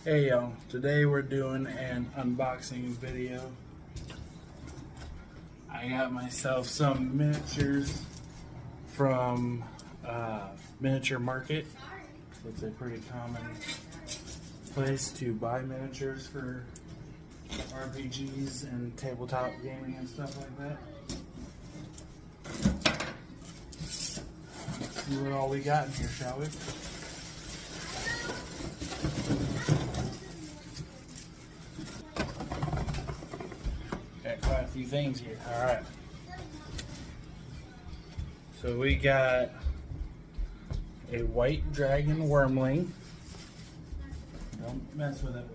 Hey y'all, today we're doing an unboxing video. I got myself some miniatures from Miniature Market. It's a pretty common place to buy miniatures for RPGs and tabletop gaming and stuff like that. Let's see what all we got in here, shall we? Got quite a few things here. Alright. So we got a white dragon wormling. Don't mess with it,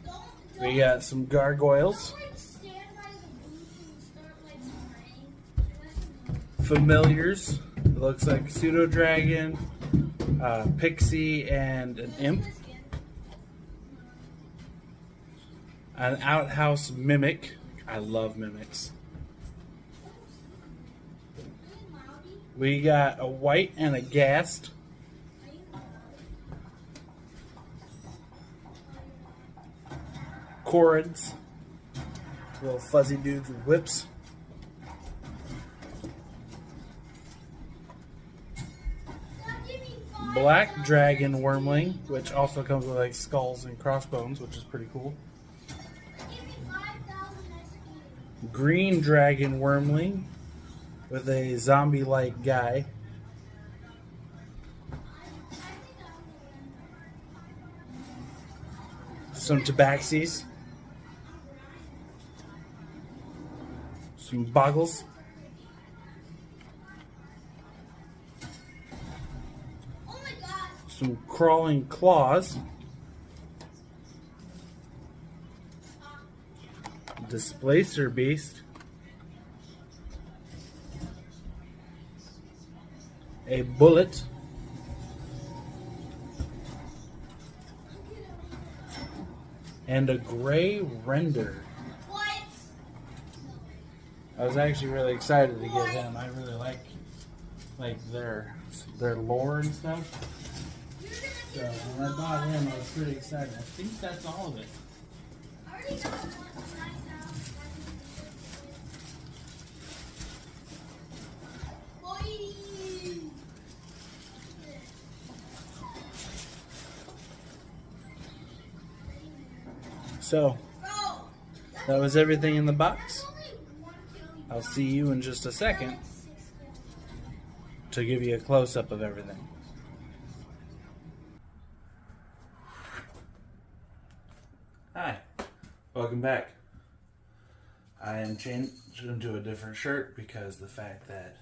Lynn. We got some gargoyles. Familiars. It looks like pseudo dragon, pixie, and an imp. An outhouse mimic. I love mimics. We got a white and a ghast. Corrids. Little fuzzy dudes with whips. Black dragon wormling, which also comes with like skulls and crossbones, which is pretty cool. Green dragon wormling with a zombie-like guy. Some tabaxis. Some boggles. Some crawling claws. Displacer beast. A bullet. And a gray render. What? I was actually really excited to get him. I really like their lore and stuff. So when I bought him, I was pretty excited. I think that's all of it. So, that was everything in the box. I'll see you in just a second to give you a close-up of everything. Hi, welcome back. I am changed into a different shirt because the fact that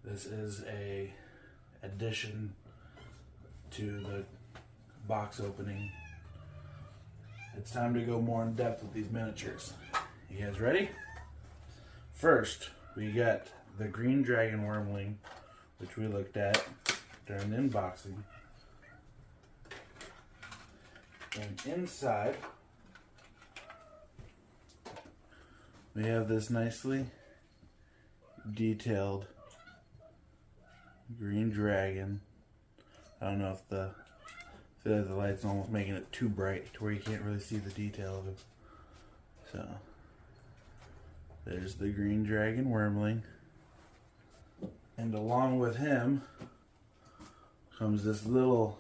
this is a addition to the box opening. It's time to go more in depth with these miniatures. You guys ready? First, we got the green dragon wormling, which we looked at during the unboxing. And inside, we have this nicely detailed green dragon. I don't know if the light's almost making it too bright to where you can't really see the detail of it. So, there's the green dragon wormling. And along with him comes this little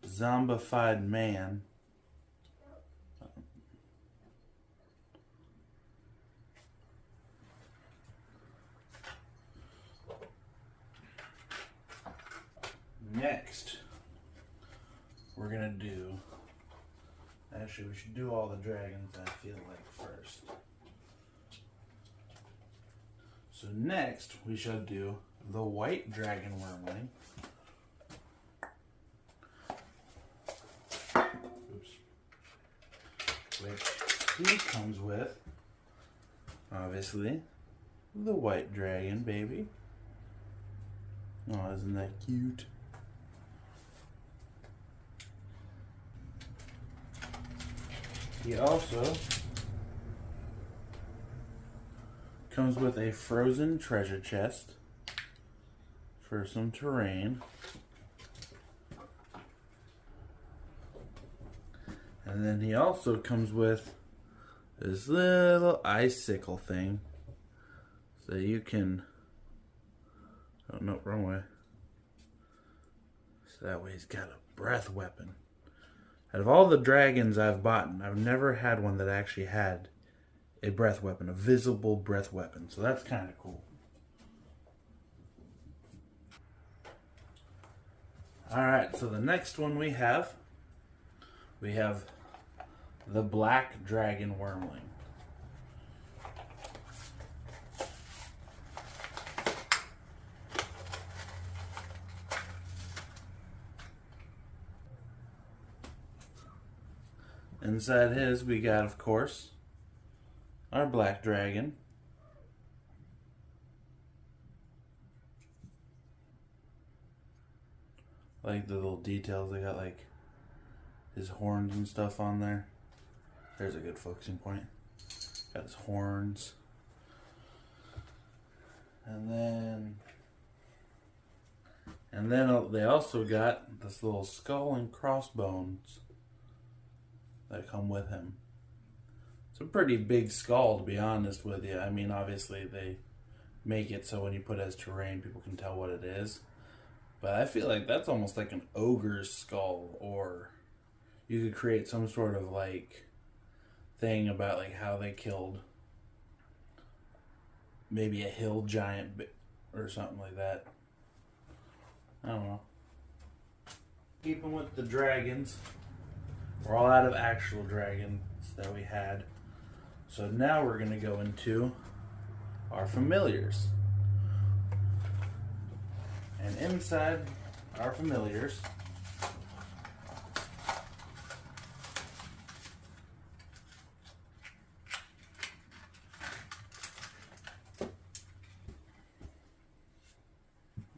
zombified man. Next, we're gonna do, actually we should do all the dragons I feel like first. So next we shall do the white dragon wormling. Oops. Which he comes with, obviously, the white dragon baby. Oh, isn't that cute? He also comes with a frozen treasure chest for some terrain. And then he also comes with this little icicle thing. So you can... Oh, no, wrong way. So that way he's got a breath weapon. Out of all the dragons I've bought, I've never had one that actually had a breath weapon, a visible breath weapon. So that's kind of cool. Alright, so the next one we have the Black Dragon Wyrmling. Inside his, we got, of course, our black dragon. Like the little details, they got like his horns and stuff on there. There's a good focusing point. Got his horns. And then they also got this little skull and crossbones that come with him. It's a pretty big skull, to be honest with you. I mean, obviously they make it so when you put it as terrain, people can tell what it is. But I feel like that's almost like an ogre's skull, or you could create some sort of like thing about like how they killed maybe a hill giant or something like that. I don't know. Keeping with the dragons, we're all out of actual dragons that we had. So now we're going to go into our familiars. And inside our familiars,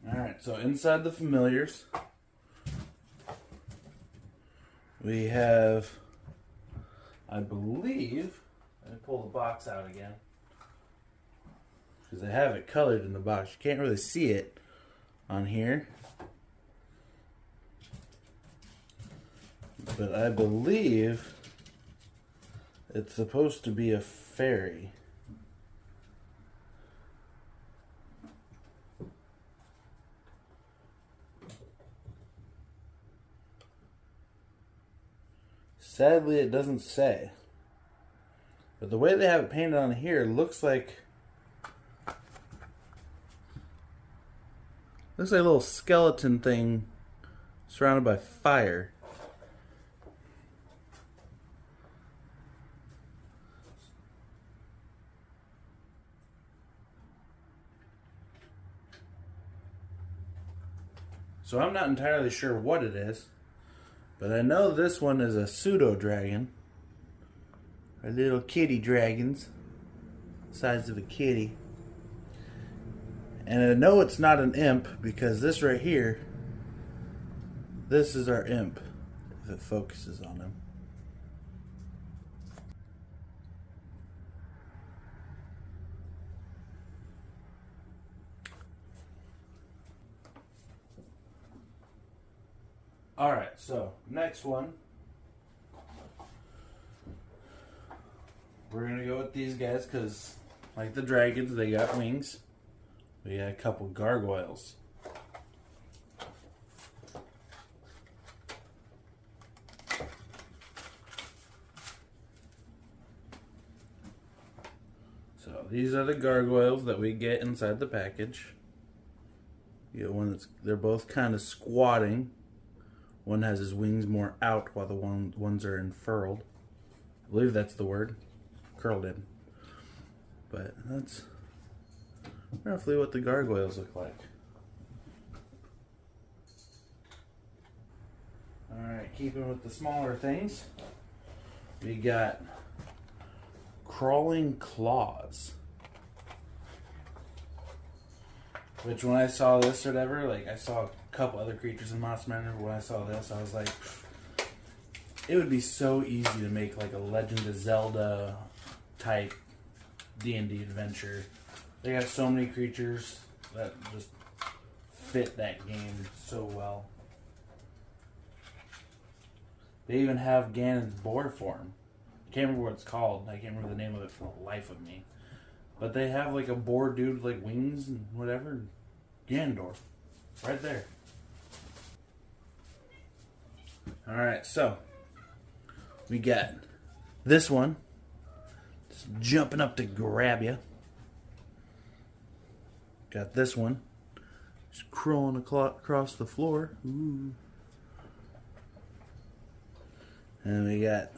alright, so inside the familiars, we have, I believe, let me pull the box out again, because I have it colored in the box. You can't really see it on here, but I believe it's supposed to be a fairy. Sadly, it doesn't say. But the way they have it painted on here looks like a little skeleton thing surrounded by fire. So I'm not entirely sure what it is, but I know this one is a pseudo dragon. Our little kitty dragons, size of a kitty. And I know it's not an imp because this right here, this is our imp, if it focuses on him. Alright, so next one, we're going to go with these guys because, like the dragons, they got wings. We got a couple gargoyles. So these are the gargoyles that we get inside the package. You get one they're both kind of squatting. One has his wings more out while the ones are unfurled. I believe that's the word. Curled in. But that's roughly what the gargoyles look like. Alright, keeping with the smaller things, we got Crawling Claws. Which when I saw this or whatever, like I saw a couple other creatures in Monster Hunter, when I saw this, I was like, it would be so easy to make like a Legend of Zelda type D&D adventure. They got so many creatures that just fit that game so well. They even have Ganon's boar form. I can't remember what it's called. I can't remember the name of it for the life of me. But they have like a boar dude, like wings and whatever. Ganondorf. Right there. Alright, so. We got this one. Just jumping up to grab you. Got this one. Just crawling across the floor. Ooh. And we got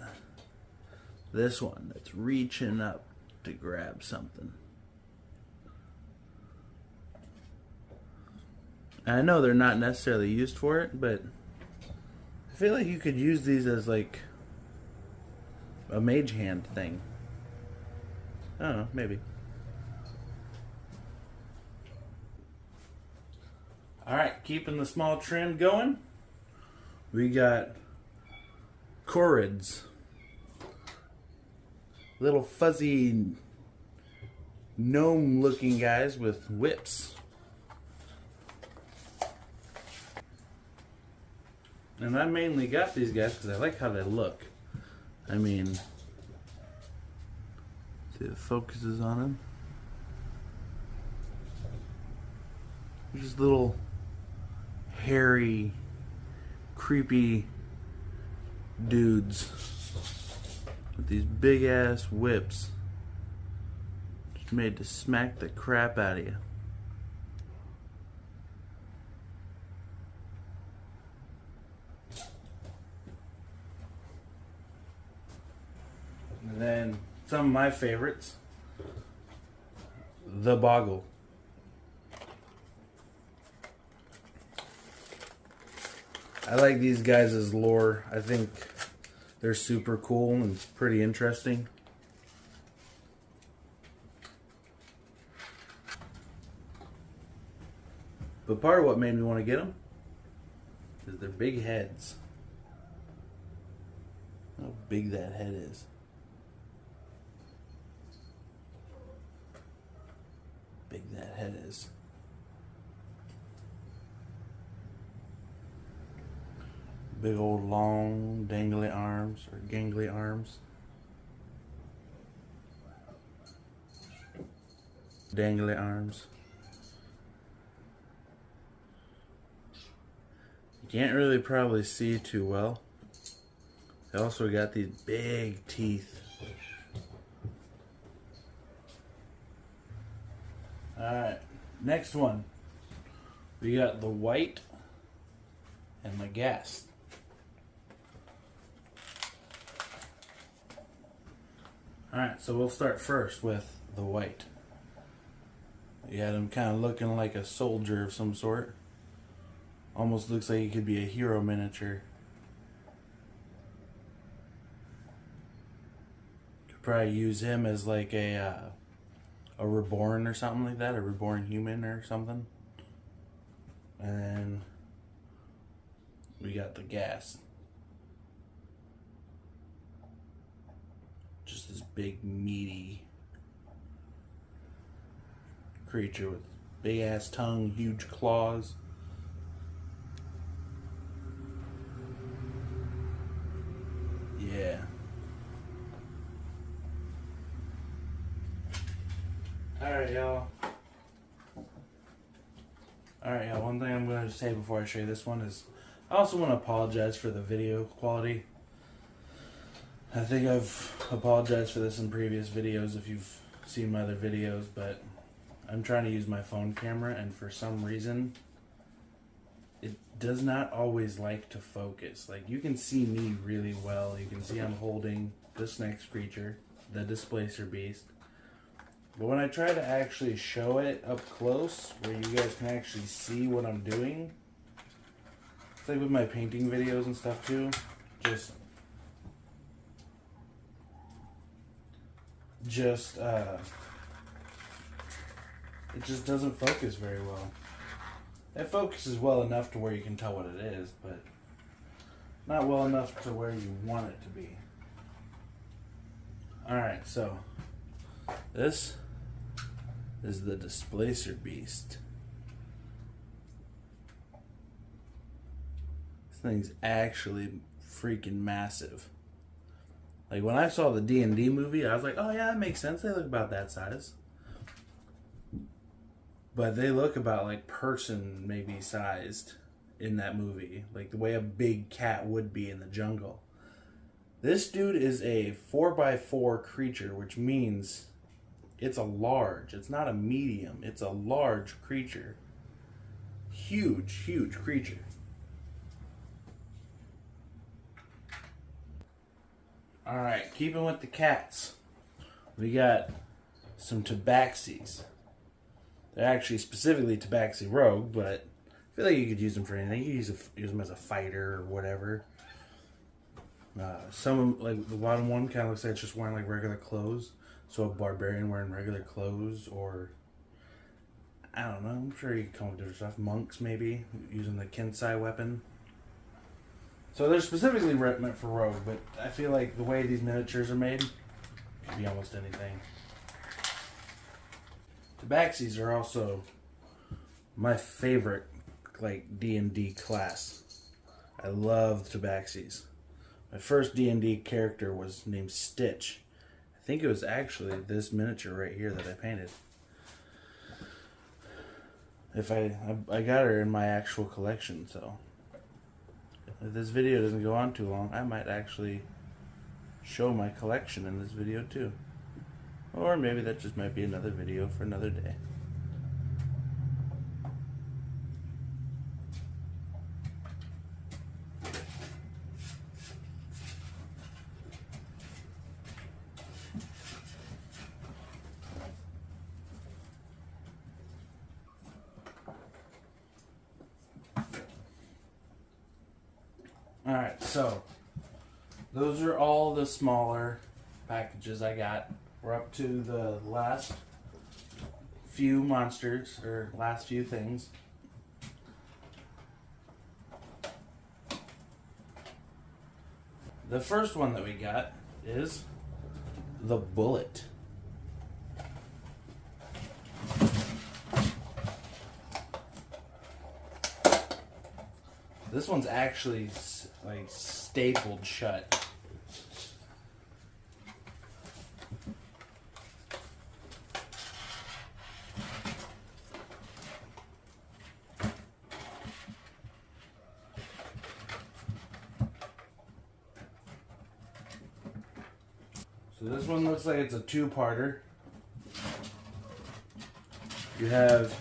this one that's reaching up to grab something. I know they're not necessarily used for it, but I feel like you could use these as like a mage hand thing. I don't know, maybe. Alright, keeping the small trend going. We got Corrids. Little fuzzy gnome looking guys with whips. And I mainly got these guys because I like how they look. I mean, see the focuses on them. Just little hairy, creepy dudes with these big ass whips. Just made to smack the crap out of you. And then some of my favorites, the Boggle. I like these guys as lore. I think they're super cool and pretty interesting. But part of what made me want to get them is their big heads. How big that head is. Big that head is. Big old long dangly arms or gangly arms. Dangly arms. You can't really probably see too well. They also got these big teeth. Alright, next one. We got the white and the gas. Alright, so we'll start first with the white. You got him kind of looking like a soldier of some sort. Almost looks like he could be a hero miniature. Could probably use him as like a reborn or something like that, a reborn human or something. And then we got the gas. Just this big meaty creature with big ass tongue, huge claws. Yeah. Alright, y'all. One thing I'm going to say before I show you this one is I also want to apologize for the video quality. I think I've apologized for this in previous videos if you've seen my other videos, but I'm trying to use my phone camera and for some reason it does not always like to focus. Like, you can see me really well. You can see I'm holding this next creature, the Displacer Beast. But when I try to actually show it up close, where you guys can actually see what I'm doing, it's like with my painting videos and stuff too, it just doesn't focus very well. It focuses well enough to where you can tell what it is, but not well enough to where you want it to be. Alright, so this is the Displacer Beast. This thing's actually freaking massive. Like when I saw the D&D movie, I was like, oh yeah, that makes sense. They look about that size. But they look about like person maybe sized in that movie. Like the way a big cat would be in the jungle. This dude is a 4x4 creature, which means it's a large. It's not a medium. It's a large creature. Huge, huge creature. Alright, keeping with the cats. We got some Tabaxis. They're actually specifically Tabaxi Rogue, but I feel like you could use them for anything. You could use them as a fighter or whatever. Some, like the bottom one, kind of looks like it's just wearing like regular clothes. So a barbarian wearing regular clothes, or I don't know. I'm sure you could come up with different stuff. Monks maybe using the Kensai weapon. So they're specifically meant for rogue, but I feel like the way these miniatures are made could be almost anything. Tabaxis are also my favorite like D&D class. I love Tabaxis. My first D&D character was named Stitch. I think it was actually this miniature right here that I painted. If I got her in my actual collection, so if this video doesn't go on too long, I might actually show my collection in this video too. Or maybe that just might be another video for another day. Alright, so those are all the smaller packages I got. We're up to the last few monsters, or last few things. The first one that we got is the Bullet. This one's actually like stapled shut. So this one looks like it's a two-parter. You have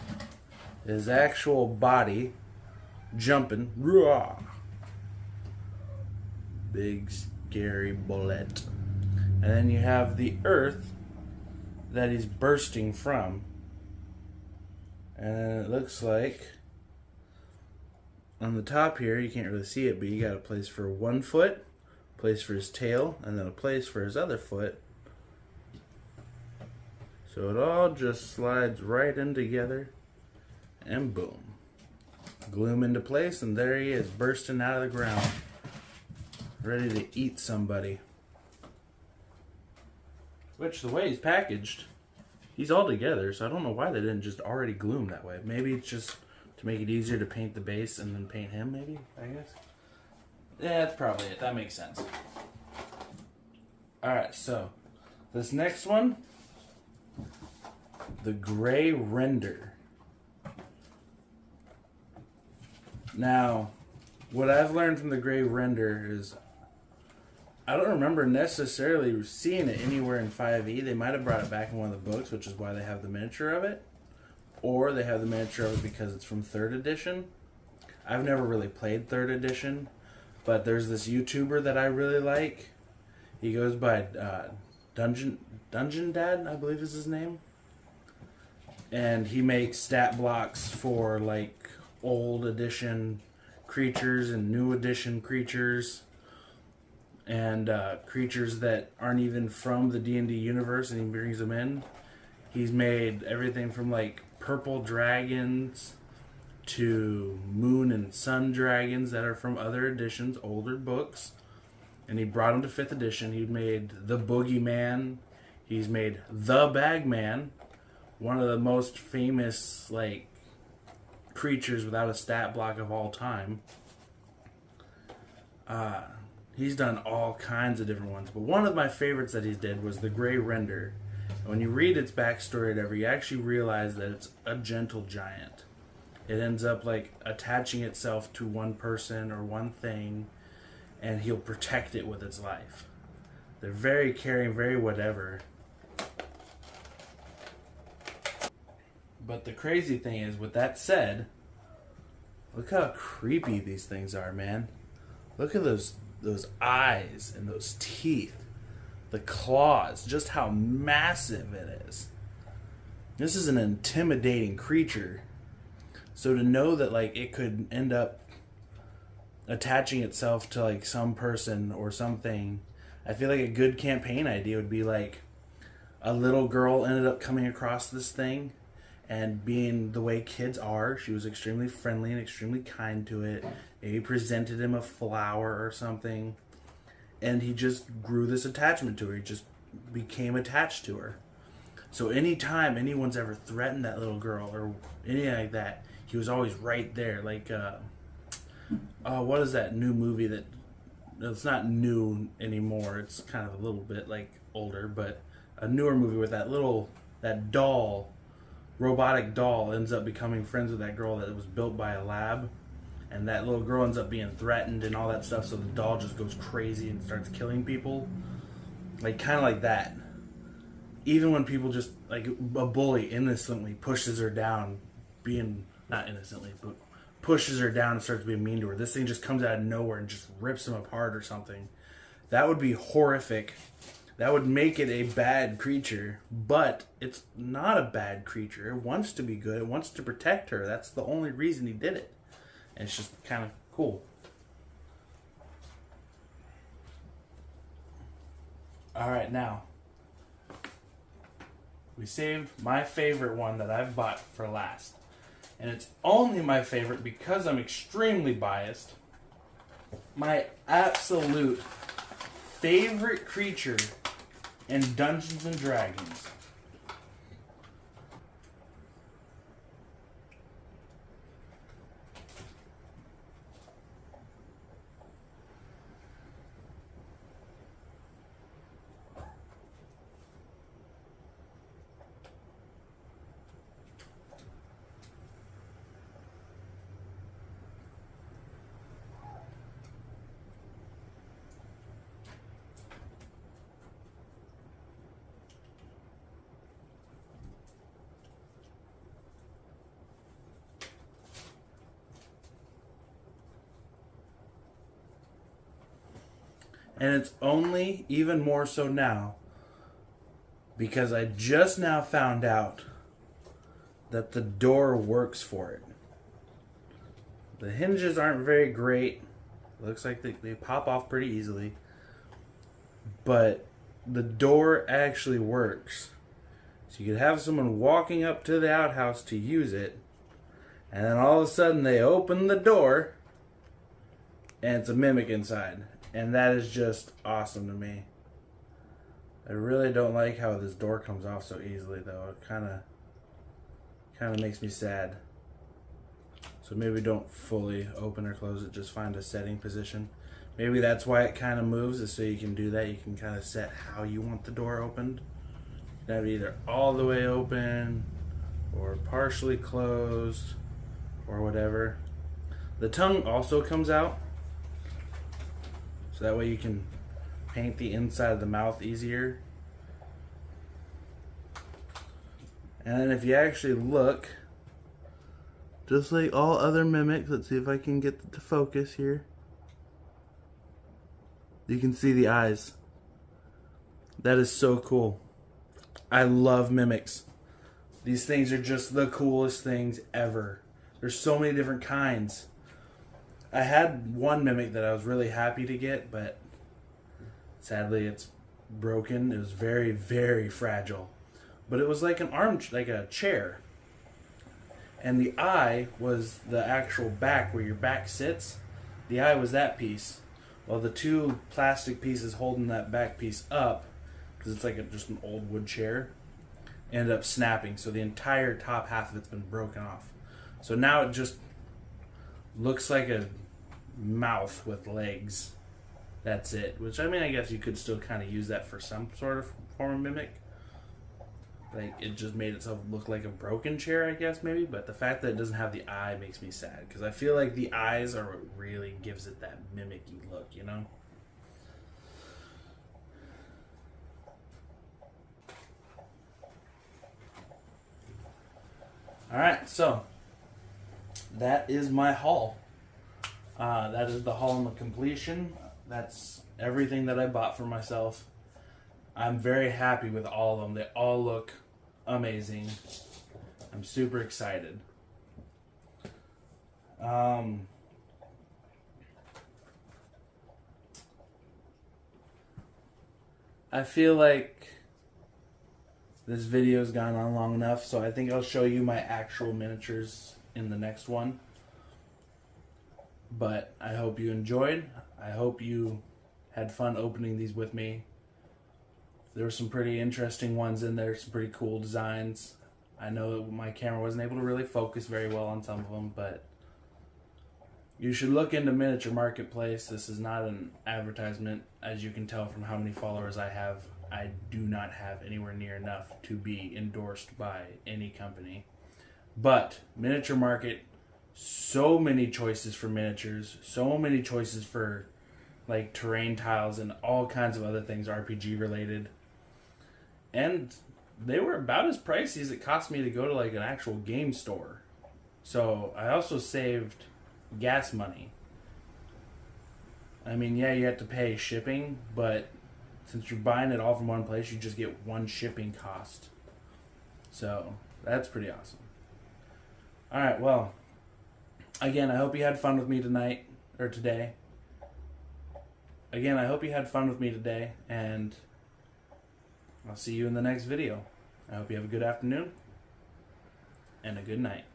his actual body jumping. Raw. Big scary bullet. And then you have the earth that he's bursting from. And it looks like on the top here, you can't really see it, but you got a place for 1 foot, a place for his tail, and then a place for his other foot. So it all just slides right in together, and boom. Glue him into place, and there he is, bursting out of the ground, ready to eat somebody. Which, the way he's packaged, he's all together, so I don't know why they didn't just already glue him that way. Maybe it's just to make it easier to paint the base and then paint him, maybe, I guess. Yeah, that's probably it. That makes sense. Alright, so this next one, the Gray Render. Now, what I've learned from the Gray Render is I don't remember necessarily seeing it anywhere in 5e. They might have brought it back in one of the books, which is why they have the miniature of it. Or they have the miniature of it because it's from 3rd edition. I've never really played 3rd edition, but there's this YouTuber that I really like. He goes by Dungeon Dad, I believe is his name. And he makes stat blocks for like old edition creatures and new edition creatures. And creatures that aren't even from the D&D universe, and he brings them in. He's made everything from like purple dragons to moon and sun dragons that are from other editions, older books. And he brought them to 5th edition. He made the Boogeyman. He's made the Bagman, one of the most famous like creatures without a stat block of all time. He's done all kinds of different ones, but one of my favorites that he did was the Gray Render. And when you read its backstory or whatever, you actually realize that it's a gentle giant. It ends up like attaching itself to one person or one thing, and he'll protect it with its life. They're very caring, very whatever. But the crazy thing is, with that said, look how creepy these things are, man. Look at those eyes and those teeth. The claws, just how massive it is. This is an intimidating creature. So to know that like it could end up attaching itself to like some person or something, I feel like a good campaign idea would be like a little girl ended up coming across this thing, and being the way kids are, she was extremely friendly and extremely kind to it. Maybe presented him a flower or something, and he just grew this attachment to her. He just became attached to her. So anytime anyone's ever threatened that little girl or anything like that, he was always right there. Like, what is that new movie that, it's not new anymore, it's kind of a little bit like older, but a newer movie with that doll, robotic doll, ends up becoming friends with that girl that was built by a lab, and that little girl ends up being threatened and all that stuff, so the doll just goes crazy and starts killing people. Like, kind of like that. Even when people just, like, a bully innocently pushes her down, being, not innocently, but pushes her down and starts being mean to her, this thing just comes out of nowhere and just rips him apart or something. That would be horrific. That would make it a bad creature, but it's not a bad creature. It wants to be good. It wants to protect her. That's the only reason he did it. And it's just kind of cool. Alright, now, we saved my favorite one that I've bought for last. And it's only my favorite because I'm extremely biased. My absolute favorite creature in Dungeons and Dragons. And it's only even more so now because I just now found out that the door works for it. The hinges aren't very great. It looks like they pop off pretty easily. But the door actually works. So you could have someone walking up to the outhouse to use it, and then all of a sudden they open the door and it's a mimic inside. And that is just awesome to me. I really don't like how this door comes off so easily, though. It kind of makes me sad. So maybe don't fully open or close it. Just find a setting position. Maybe that's why it kind of moves, is so you can do that. You can kind of set how you want the door opened. You can have it either all the way open or partially closed or whatever. The tongue also comes out. So that way you can paint the inside of the mouth easier. And then if you actually look, just like all other mimics, let's see if I can get it to focus here. You can see the eyes. That is so cool. I love mimics. These things are just the coolest things ever. There's so many different kinds. I had one mimic that I was really happy to get, but sadly it's broken. It was very, very fragile. But it was like an like a chair. And the eye was the actual back, where your back sits. The eye was that piece. Well, the two plastic pieces holding that back piece up, because it's like just an old wood chair, ended up snapping. So the entire top half of it's been broken off. So now it just looks like a mouth with legs. that's it. Which, I mean, I guess you could still kind of use that for some sort of form of mimic. Like, it just made itself look like a broken chair, I guess, maybe. But the fact that it doesn't have the eye makes me sad. Because I feel like the eyes are what really gives it that mimicky look, you know? Alright, so that is my haul. That is the haul and the completion. That's everything that I bought for myself. I'm very happy with all of them. They all look amazing. I'm super excited. I feel like this video's gone on long enough, so I think I'll show you my actual miniatures in the next one. But I hope you enjoyed. I hope you had fun opening these with me. There were some pretty interesting ones in there, some pretty cool designs. I know my camera wasn't able to really focus very well on some of them, but you should look into Miniature Marketplace. This is not an advertisement. As you can tell from how many followers I have, I do not have anywhere near enough to be endorsed by any company. But Miniature Market, so many choices for miniatures, so many choices for like terrain tiles and all kinds of other things RPG related. And they were about as pricey as it cost me to go to like an actual game store. So I also saved gas money. I mean, yeah, you have to pay shipping, but since you're buying it all from one place, you just get one shipping cost. So that's pretty awesome. Alright, well, again, I hope you had fun with me tonight, or today. Again, I hope you had fun with me today, and I'll see you in the next video. I hope you have a good afternoon and a good night.